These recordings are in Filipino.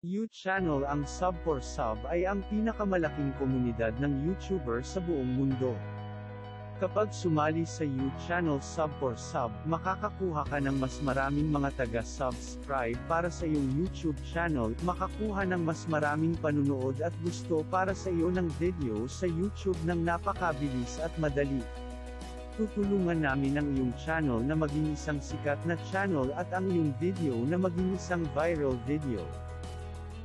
U-Channel. Ang Sub4Sub ay ang pinakamalaking komunidad ng YouTuber sa buong mundo. Kapag sumali sa U-Channel Sub4Sub, makakakuha ka ng mas maraming mga taga-subscribe para sa iyong YouTube channel, makakuha ng mas maraming panunood at gusto para sa iyo ng video sa YouTube ng napakabilis at madali. Tutulungan namin ang iyong channel na maging isang sikat na channel at ang iyong video na maging isang viral video.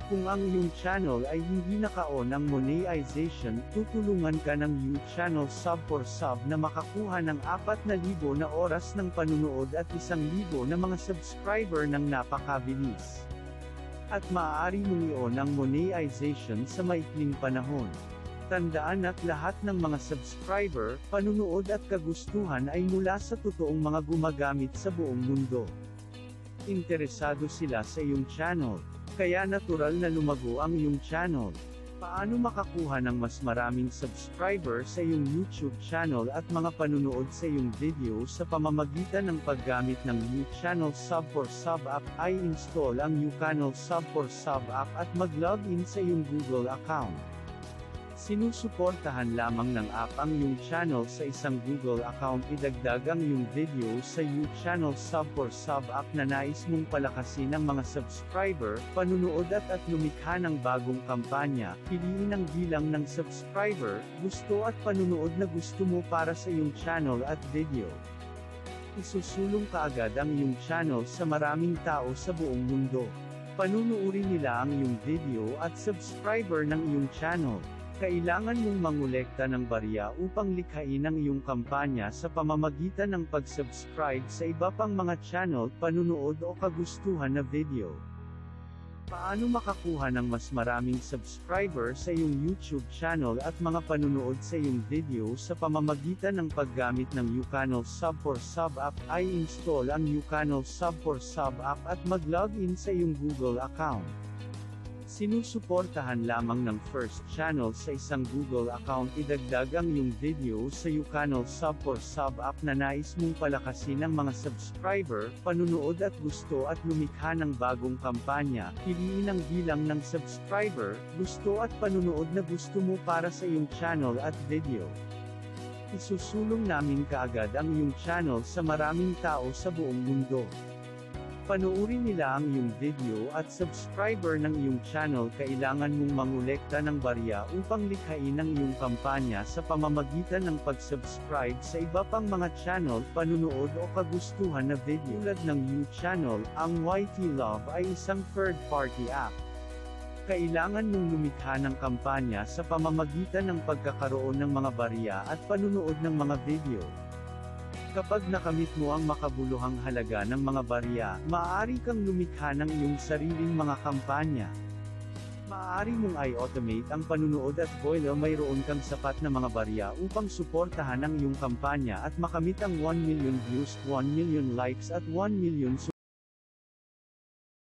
Kung ang iyong channel ay hindi naka-on ang monetization, tutulungan ka ng U-Channel Sub4Sub na makakuha ng 4,000 na oras ng panunood at 1,000 na mga subscriber ng napakabilis. At maaari mong i-on ang monetization sa maikling panahon. Tandaan at lahat ng mga subscriber, panunood at kagustuhan ay mula sa totoong mga gumagamit sa buong mundo. Interesado sila sa iyong channel. Kaya natural na lumago ang iyong channel. Paano makakuha ng mas maraming subscriber sa iyong YouTube channel at mga panunood sa iyong video sa pamamagitan ng paggamit ng U-Channel Sub4Sub app? Ay install ang U-Channel Sub4Sub app at mag-login sa iyong Google account. Sinusuportahan lamang ng app ang iyong channel sa isang Google account. Idagdag ang iyong video sa U-Channel Sub4Sub app na nais mong palakasin ang mga subscriber, panunood at lumikha ng bagong kampanya. Piliin ang bilang ng subscriber, gusto at panunood na gusto mo para sa iyong channel at video. Isusulong kaagad ang iyong channel sa maraming tao sa buong mundo. Panunuorin nila ang iyong video at subscriber ng iyong channel. Kailangan mong mangolekta ng barya upang likhain ang iyong kampanya sa pamamagitan ng pag-subscribe sa iba pang mga channel, panunood o kagustuhan na video. Paano makakuha ng mas maraming subscriber sa iyong YouTube channel at mga panunood sa iyong video sa pamamagitan ng paggamit ng U-Channel Sub4Sub app? Ay install ang U-Channel Sub4Sub app at mag-login sa iyong Google account. Sinusuportahan lamang ng first channel sa isang Google account. Idagdag ang iyong video sa U-Channel Sub4Sub app na nais mong palakasin ang mga subscriber, panunood at gusto at lumikha ng bagong kampanya. Piliin ang bilang ng subscriber, gusto at panunood na gusto mo para sa iyong channel at video. Isusulong namin kaagad ang iyong channel sa maraming tao sa buong mundo. Panuorin nila ang iyong video at subscriber ng iyong channel. Kailangan mong mangolekta ng barya upang likhain ang iyong kampanya sa pamamagitan ng pag-subscribe sa iba pang mga channel, panunood o kagustuhan na video. Tulad ng U-Channel, ang YT Love ay isang third-party app. Kailangan mong lumikha ng kampanya sa pamamagitan ng pagkakaroon ng mga barya at panunood ng mga video. Kapag nakamit mo ang makabuluhang halaga ng mga barya, maaari kang lumikha ng iyong sariling mga kampanya. Maaari mong i-automate ang panunood at boil mayroon kang sapat na mga barya upang suportahan ang iyong kampanya at makamit ang 1 million views, 1 million likes at 1 million